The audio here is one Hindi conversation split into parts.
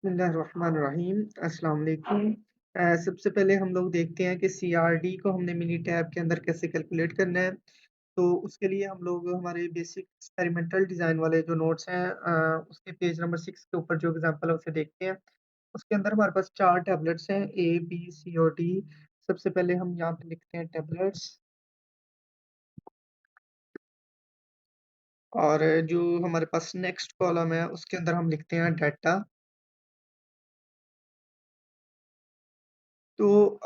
बिस्मिल्लाहिर्रहमानिर्रहीम। अस्सलाम वालेकुम। सबसे पहले हम लोग देखते हैं कि सीआरडी को हमने मिनी टैब के अंदर कैसे कैलकुलेट करना है। तो उसके लिए हम लोग हमारे बेसिक एक्सपेरिमेंटल डिज़ाइन वाले जो नोट्स हैं उसके पेज नंबर 6 के ऊपर जो एग्ज़ाम्पल है उसे देखते हैं। उसके अंदर हमारे पास 4 टैबलेट्स हैं ए, बी, सी और डी। सबसे पहले हम यहाँ पे लिखते हैं टैबलेट्स और जो हमारे पास नेक्स्ट कॉलम है उसके अंदर हम लिखते हैं डाटा। तो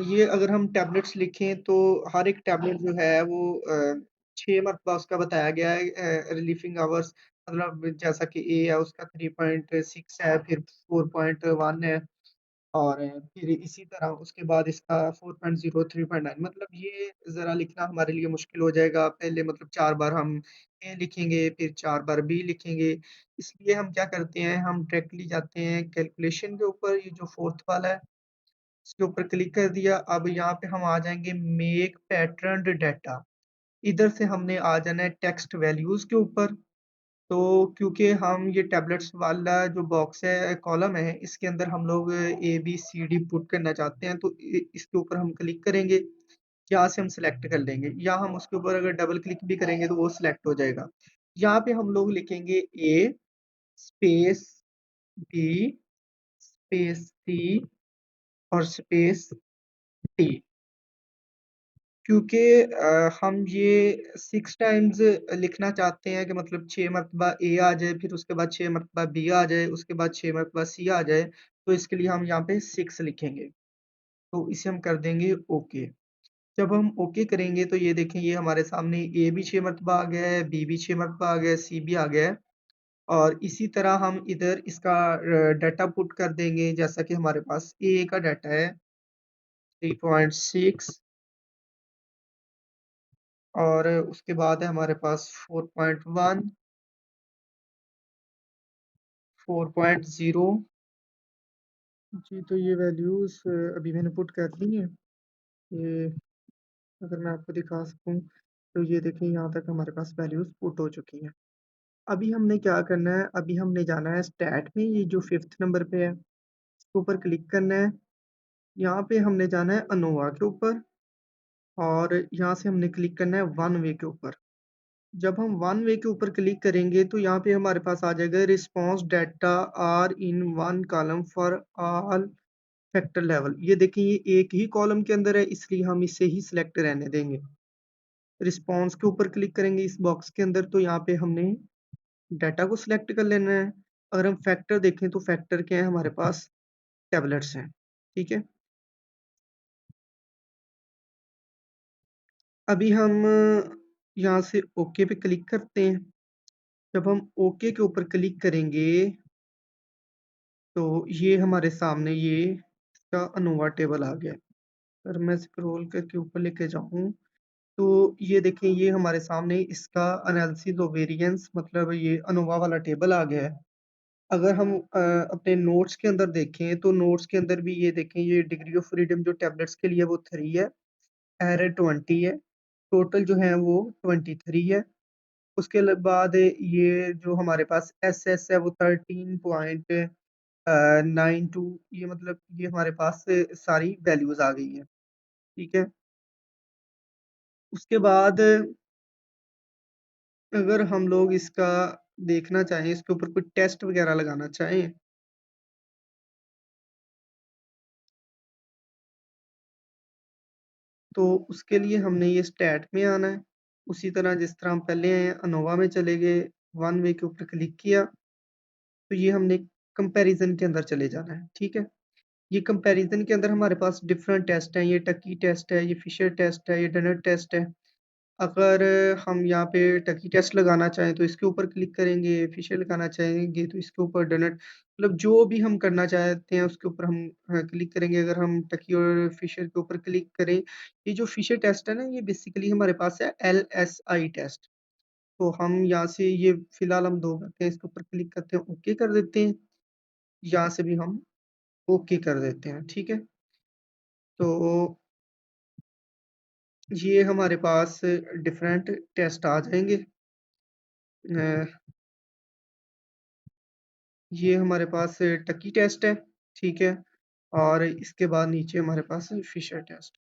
ये अगर हम टैबलेट्स लिखें तो हर एक टैबलेट जो है वो 6 मरतबा उसका बताया गया है रिलीफिंग आवर्स। मतलब जैसा कि ए है उसका 3.6 है, फिर 4.1 है और फिर इसी तरह उसके बाद इसका 4.0, 3.9। मतलब ये ज़रा लिखना हमारे लिए मुश्किल हो जाएगा। पहले मतलब 4 बार हम ए लिखेंगे, फिर 4 बार बी लिखेंगे। इसलिए हम क्या करते हैं, हम डायरेक्टली जाते हैं कैलकुलेशन के ऊपर, ये जो 4th वाला है। इसके ऊपर क्लिक कर दिया। अब यहाँ पे हम आ जाएँगे मेक पैटर्न्ड डाटा। इधर से हमने आ जाना है टेक्स्ट वैल्यूज़ के ऊपर। तो क्योंकि हम ये टैबलेट्स वाला जो बॉक्स है, कॉलम है, इसके अंदर हम लोग ए, बी, सी, डी पुट करना चाहते हैं, तो इसके ऊपर हम क्लिक करेंगे। यहाँ से हम सिलेक्ट कर लेंगे, या हम उसके ऊपर अगर डबल क्लिक भी करेंगे तो वो सिलेक्ट हो जाएगा। यहाँ पे हम लोग लिखेंगे ए स्पेस बी स्पेस सी और स्पेस डी। क्योंकि हम ये 6 टाइम्स लिखना चाहते हैं कि मतलब 6 मरतबा ए आ जाए, फिर उसके बाद 6 मरतबा बी आ जाए, उसके बाद 6 मरतबा सी आ जाए, तो इसके लिए हम यहाँ पे 6 लिखेंगे। तो इसे हम कर देंगे ओके। जब हम ओके करेंगे तो ये देखें, ये हमारे सामने ए भी 6 मरतबा आ गया है, बी भी 6 मरतबा आ गया है, सी भी आ गया है और इसी तरह हम इधर इसका डाटा पुट कर देंगे। जैसा कि हमारे पास ए का डाटा है 3.6 और उसके बाद है हमारे पास 4.1, 4.0। जी, तो ये वैल्यूज़ अभी मैंने पुट कर दी हैं। ये अगर मैं आपको दिखा सकूँ, तो ये देखिए यहाँ तक हमारे पास वैल्यूज़ पुट हो चुकी हैं। अभी हमने क्या करना है, अभी हमने जाना है स्टैट में, ये जो 5th नंबर पे है, इसके ऊपर क्लिक करना है। यहाँ पे हमने जाना है अनोवा के ऊपर और यहाँ से हमने क्लिक करना है वन वे के ऊपर। जब हम वन वे के ऊपर क्लिक करेंगे तो यहाँ पे हमारे पास आ जाएगा response data are in one column for all factor level. ये देखिए, ये एक ही कॉलम के अंदर है, इसलिए हम इसे ही सिलेक्ट रहने देंगे। रिस्पांस के ऊपर क्लिक करेंगे इस बॉक्स के अंदर तो यहाँ पे हमने डाटा को सिलेक्ट कर लेना है। अगर हम फैक्टर देखें तो फैक्टर क्या है, हमारे पास टैबलेट्स हैं। ठीक है, अभी हम यहाँ से ओके पे क्लिक करते हैं। जब हम ओके के ऊपर क्लिक करेंगे तो ये हमारे सामने ये इसका अनोवा टेबल आ गया। अगर मैं स्क्रॉल करके ऊपर लेके जाऊँ तो ये देखें, ये हमारे सामने इसका एनालिसिस ऑफ वेरिएंस, मतलब ये अनोवा वाला टेबल आ गया है। अगर हम अपने नोट्स के अंदर देखें तो नोट्स के अंदर भी ये देखें, ये डिग्री ऑफ फ्रीडम जो टैबलेट्स के लिए वो 3 है, एरर 20 है, टोटल जो है वो 23 है। उसके बाद ये जो हमारे पास एसएस है वो 13.92, ये मतलब ये हमारे पास सारी वैल्यूज़ आ गई हैं। ठीक है? उसके बाद अगर हम लोग इसका देखना चाहें, इसके ऊपर कोई टेस्ट वगैरह लगाना चाहें, तो उसके लिए हमने ये स्टैट में आना है। उसी तरह जिस तरह हम पहले आए हैं, अनोवा में चले गए, वन वे के ऊपर क्लिक किया, तो ये हमने कंपैरिज़न के अंदर चले जाना है। ठीक है? ये कंपैरिज़न के अंदर हमारे पास डिफरेंट टेस्ट हैं, ये टकी टेस्ट है, ये फिशर टेस्ट है, ये डनर टेस्ट है। अगर हम यहाँ पे टकी टेस्ट लगाना चाहें तो इसके ऊपर क्लिक करेंगे, फिशर लगाना चाहेंगे तो इसके ऊपर डोनट, मतलब जो भी हम करना चाहते हैं उसके ऊपर हम क्लिक करेंगे। अगर हम टकी और फिशर के ऊपर क्लिक करें, ये जो फिशर टेस्ट है ना, ये बेसिकली हमारे पास है एलएसआई टेस्ट। तो हम यहाँ से ये फिलहाल हम 2 करते हैं, इसके ऊपर क्लिक करते हैं, ओके कर देते हैं। यहाँ से भी हम ओके कर देते हैं, ठीक है? तो ये हमारे पास डिफरेंट टेस्ट आ जाएँगे। अ ये हमारे पास टकी टेस्ट है, ठीक है? और इसके बाद नीचे हमारे पास फिशर टेस्ट।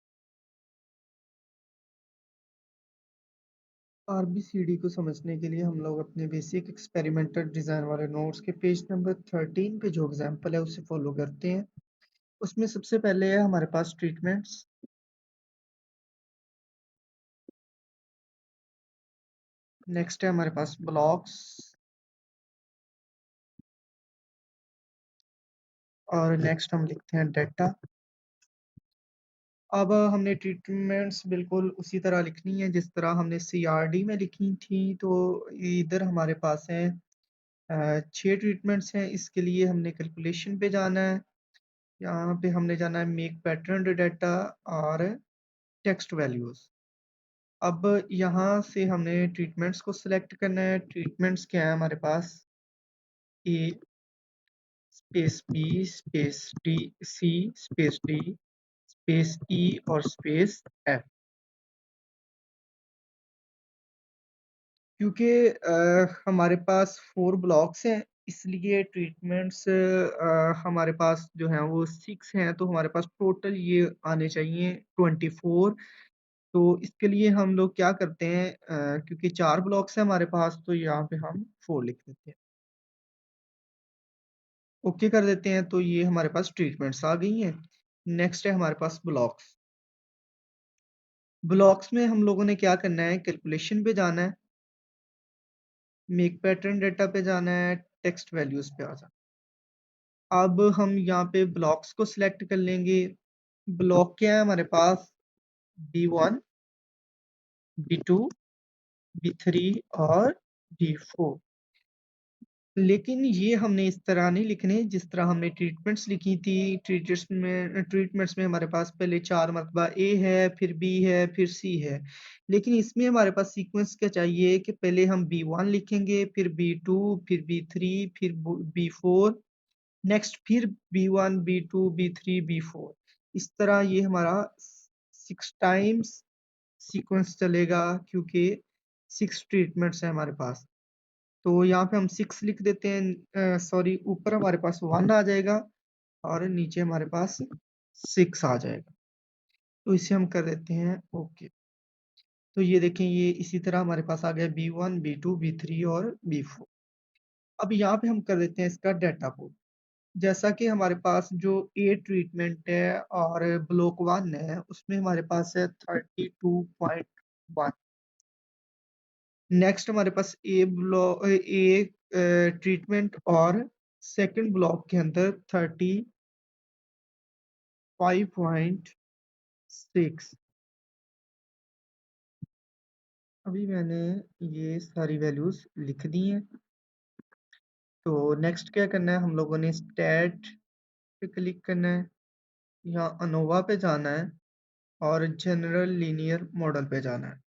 आरबीसीडी को समझने के लिए हम लोग अपने बेसिक एक्सपेरिमेंटल डिज़ाइन वाले नोट्स के पेज नंबर 13 पे जो एग्जांपल है उसे फॉलो करते हैं। उसमें सबसे पहले है हमारे पास ट्रीटमेंट्स। नेक्स्ट है हमारे पास ब्लॉक्स। और नेक्स्ट हम लिखते हैं डेटा। अब हमने ट्रीटमेंट्स बिल्कुल उसी तरह लिखनी है जिस तरह हमने सीआरडी में लिखी थी। तो इधर हमारे पास है 6 ट्रीटमेंट्स हैं। इसके लिए हमने कैलकुलेशन पे जाना है। यहाँ पे हमने जाना है मेक पैटर्न डाटा और टेक्स्ट वैल्यूज। अब यहाँ से हमने ट्रीटमेंट्स को सिलेक्ट करना है। ट्रीटमेंट्स क्या है हमारे पास? A space B space D C space D space E और स्पेस एफ। क्योंकि हमारे पास 4 ब्लॉक्स हैं, इसलिए ट्रीटमेंट्स हमारे पास जो हैं वो 6 हैं, तो हमारे पास टोटल ये आने चाहिए 24। तो इसके लिए हम लोग क्या करते हैं, क्योंकि 4 ब्लॉक्स हैं हमारे पास, तो यहाँ पे हम 4 लिख देते हैं। ओके कर देते हैं, तो ये हमारे पास ट्रीटमेंट्स आ गई हैं। नेक्स्ट है हमारे पास ब्लॉक्स। ब्लॉक्स में हम लोगों ने क्या करना है, कैलकुलेशन पे जाना है, मेक पैटर्न डेटा पे जाना है, टेक्स्ट वैल्यूज पे आ जाना है। अब हम यहाँ पे ब्लॉक्स को सिलेक्ट कर लेंगे। ब्लॉक क्या है हमारे पास? B1, B2, B3 और B4। लेकिन ये हमने इस तरह नहीं लिखने जिस तरह हमने ट्रीटमेंट्स लिखी थी। ट्रीटमेंट्स में हमारे पास पहले 4 मरतबा ए है, फिर बी है, फिर सी है। लेकिन इसमें हमारे पास सीक्वेंस क्या चाहिए कि पहले हम B1 लिखेंगे, फिर B2, फिर B3, फिर B4, नेक्स्ट फिर B1, B2, B3, B4। इस तरह ये हमारा 6 टाइम्स सीक्वेंस चलेगा, क्योंकि 6 ट्रीटमेंट्स हैं हमारे पास। तो यहाँ पे हम 6 लिख देते हैं। सॉरी, ऊपर हमारे पास 1 आ जाएगा और नीचे हमारे पास 6 आ जाएगा। तो इसे हम कर देते हैं ओके। तो ये देखें, ये इसी तरह हमारे पास आ गया B1, B2, B3 और B4। अब यहाँ पे हम कर देते हैं इसका डेटा पुट। जैसा कि हमारे पास जो ए ट्रीटमेंट है और ब्लॉक 1 है, उसमें हमारे पास है 32.1। नेक्स्ट हमारे पास ए ट्रीटमेंट और सेकंड ब्लॉक के अंदर 35.6। अभी मैंने ये सारी वैल्यूज लिख दी हैं। तो नेक्स्ट क्या करना है, हम लोगों ने स्टैट पे क्लिक करना है, यहाँ अनोवा पे जाना है और जनरल लीनियर मॉडल पे जाना है।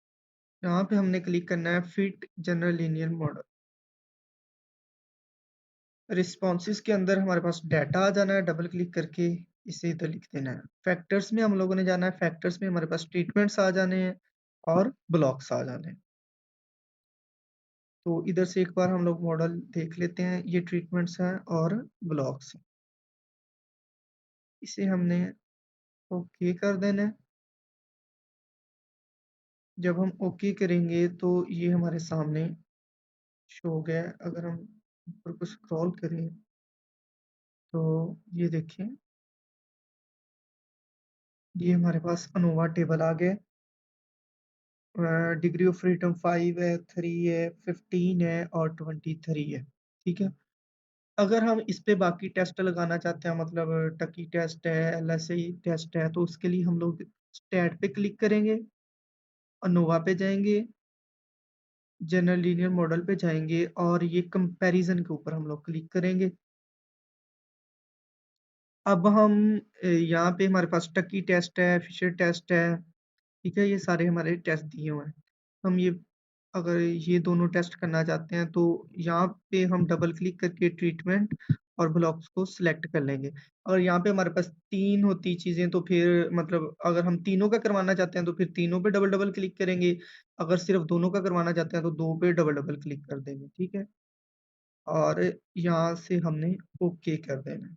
यहाँ पे हमने क्लिक करना है fit general linear model. Responses के अंदर हमारे पास डाटा आ जाना है, डबल क्लिक करके इसे इधर लिख देना है। फैक्टर्स में हम लोगों ने जाना है, फैक्टर्स में हमारे पास ट्रीटमेंट्स आ जाने हैं और ब्लॉक्स आ जाने हैं। तो इधर से एक बार हम लोग मॉडल देख लेते हैं, ये ट्रीटमेंट्स हैं और ब्लॉक्स हैं। इसे हमने ओके कर देना है। जब हम ओके करेंगे तो ये हमारे सामने शो हो गया है। अगर हम ऊपर को स्क्रॉल करें तो ये देखें, ये हमारे पास अनोवा टेबल आ गया। डिग्री ऑफ फ्रीडम 5 है, 3 है, 15 है और 23 है। ठीक है। अगर हम इस पे बाकी टेस्ट लगाना चाहते हैं, मतलब टकी टेस्ट है, एलएसई टेस्ट है, तो उसके लिए हम लोग स्टैट पे क्लिक करेंगे, अनोवा पे जाएंगे, जनरल लीनियर मॉडल पे जाएंगे और ये कंपैरिजन के ऊपर हम लोग क्लिक करेंगे। अब हम यहाँ पे हमारे पास टकी टेस्ट है, फिशर टेस्ट है, ठीक है, ये सारे हमारे टेस्ट दिए हुए हैं। हम ये अगर ये दोनों टेस्ट करना चाहते हैं तो यहाँ पे हम डबल क्लिक करके ट्रीटमेंट और ब्लॉक्स को सिलेक्ट कर लेंगे। और यहाँ पे हमारे पास 3 होती चीज़ें, तो फिर मतलब अगर हम तीनों का करवाना चाहते हैं तो फिर तीनों पे डबल डबल क्लिक करेंगे। अगर सिर्फ दोनों का करवाना चाहते हैं तो 2 पे डबल डबल क्लिक कर देंगे। ठीक है। और यहाँ से हमने ओके कर देना है।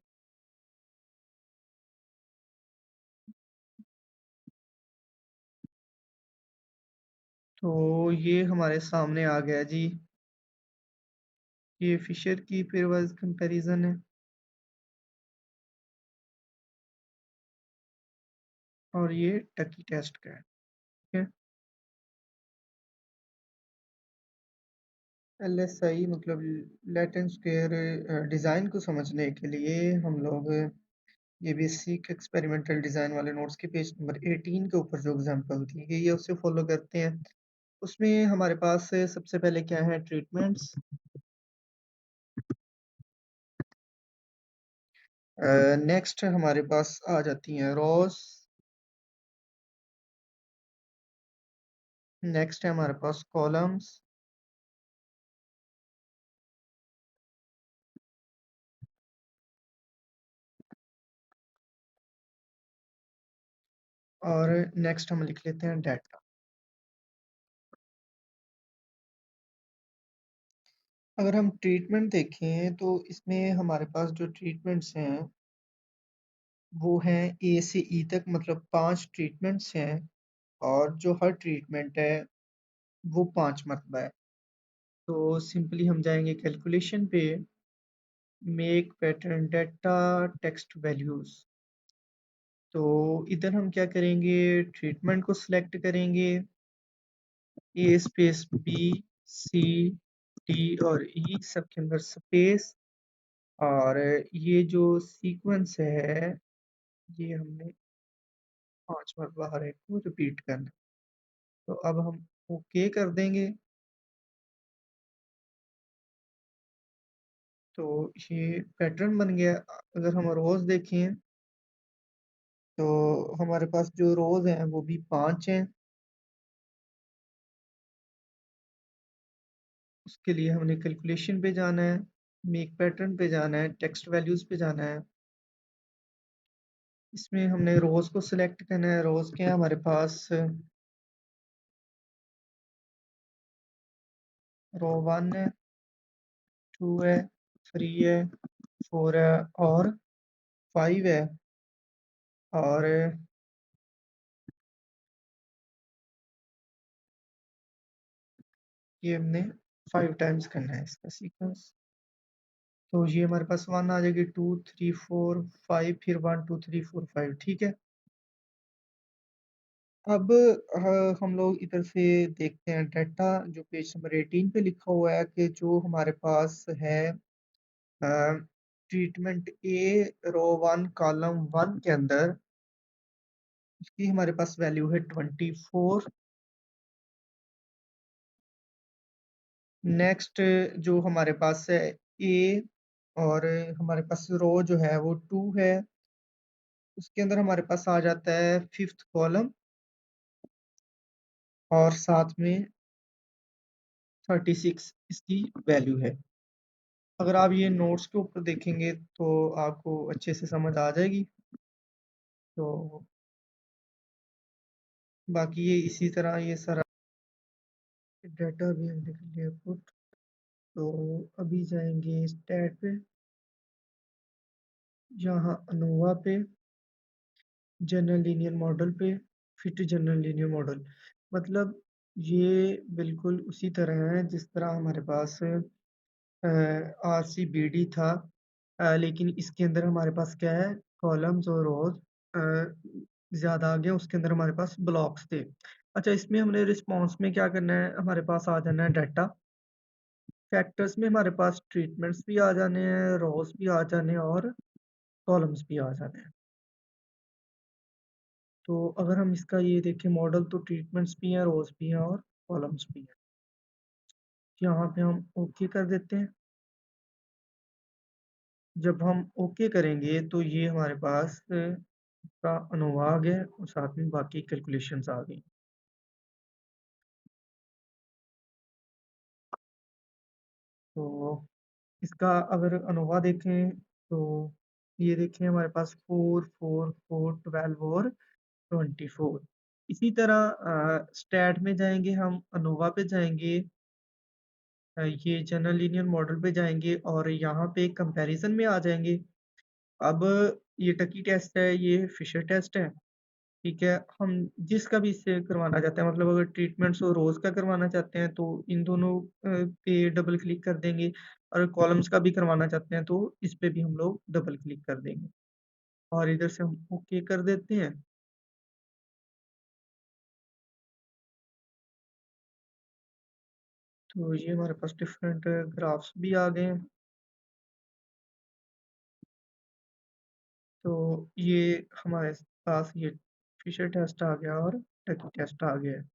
तो ये हमारे सामने आ गया जी, ये फिशर की पेयरवाइज़ कंपैरिज़न है और ये टकी टेस्ट का है, ठीक है। एलएसआई मतलब लैटिन स्क्वायर डिज़ाइन को समझने के लिए हम लोग ये बेसिक एक्सपेरिमेंटल डिज़ाइन वाले नोट्स के पेज नंबर 18 के ऊपर जो एग्जांपल दी गई है उसे फॉलो करते हैं। उसमें हमारे पास सबसे पहले क्या है, ट्रीटमेंट्स। नेक्स्ट हमारे पास आ जाती हैं रॉस। नेक्स्ट है हमारे पास कॉलम्स। और नेक्स्ट हम लिख लेते हैं डाटा। अगर हम ट्रीटमेंट देखें तो इसमें हमारे पास जो ट्रीटमेंट्स हैं वो हैं ए से ई तक, मतलब 5 ट्रीटमेंट्स हैं और जो हर ट्रीटमेंट है वो 5 मरतबा है। तो सिंपली हम जाएंगे कैलकुलेशन पे, make pattern data text values. तो इधर हम क्या करेंगे, ट्रीटमेंट को सिलेक्ट करेंगे, ए स्पेस बी सी डी और ई सबके अंदर स्पेस, और ये जो सीक्वेंस है ये हमने 5 मरतबा हर एक को रिपीट करना। तो अब हम ओके कर देंगे। तो ये पैटर्न बन गया। अगर हम रोज देखें तो हमारे पास जो रोज हैं वो भी 5 हैं। उसके लिए हमने कैलकुलेशन पे जाना है, मेक पैटर्न पे जाना है, टेक्स्ट वैल्यूज पे जाना है। इसमें हमने रोज को सिलेक्ट करना है। रोज के हैं हमारे पास, रो 1 है, 2 है, 3 है, 4 है और 5 है। और ये हमने 5 टाइम्स करना है इसका सीक्वेंस। तो ये हमारे पास 1 आ जाएगी, 2 3 4 5, फिर 1 2 3 4 5, ठीक है। अब हम लोग इधर से देखते हैं डाटा जो पेज नंबर 18 पे लिखा हुआ है कि जो हमारे पास है ट्रीटमेंट ए रो 1 कॉलम 1 के अंदर इसकी हमारे पास वैल्यू है 24। नेक्स्ट जो हमारे पास है ए, और हमारे पास रो जो है वो 2 है, उसके अंदर हमारे पास आ जाता है 5th कॉलम और साथ में 36 इसकी वैल्यू है। अगर आप ये नोट्स के ऊपर देखेंगे तो आपको अच्छे से समझ आ जाएगी। तो बाकी ये इसी तरह ये सारा डाटा भी हम लिख लिया पुट। तो अभी जाएंगे स्टैट पे, यहाँ अनोवा पे, जनरल लीनियर मॉडल पे, फिट जनरल लीनियर मॉडल। मतलब ये बिल्कुल उसी तरह है जिस तरह हमारे पास आर सी बी डी था, लेकिन इसके अंदर हमारे पास क्या है, कॉलम्स और रोज ज़्यादा आ गया, उसके अंदर हमारे पास ब्लॉक्स थे। अच्छा, इसमें हमने रिस्पॉन्स में क्या करना है, हमारे पास आ जाना है डाटा। फैक्टर्स में हमारे पास ट्रीटमेंट्स भी आ जाने हैं, रोज भी आ जाने हैं और कॉलम्स भी आ जाने हैं। तो अगर हम इसका ये देखें मॉडल, तो ट्रीटमेंट्स भी हैं, रोज भी हैं और कॉलम्स भी हैं। यहाँ पे हम ओके कर देते हैं। जब हम ओके करेंगे तो ये हमारे पास का अनुवाद है और साथ में बाकी कैलकुलेशंस आ गई। तो इसका अगर अनुवाद देखें तो ये देखें हमारे पास 4 4 4 12 और 24। इसी तरह स्टैट में जाएंगे, हम अनोवा पे जाएंगे, ये जनरल लीनियर मॉडल पे जाएँगे और यहाँ पे कंपैरिज़न में आ जाएँगे। अब ये टकी टेस्ट है, ये फिशर टेस्ट है, ठीक है? हम जिसका भी इससे करवाना चाहते हैं मतलब अगर ट्रीटमेंट्स और रोज़ का करवाना चाहते हैं तो इन दोनों पे डबल क्लिक कर देंगे और कॉलम्स का भी करवाना चाहते हैं तो इस पे भी हम लोग डबल क्लिक कर देंगे और इधर से हम ओके कर देते हैं। तो ये हमारे पास डिफरेंट ग्राफ्स भी आ गए हैं। तो ये हमारे पास ये फिशर टेस्ट आ गया और टकी टेस्ट आ गया है।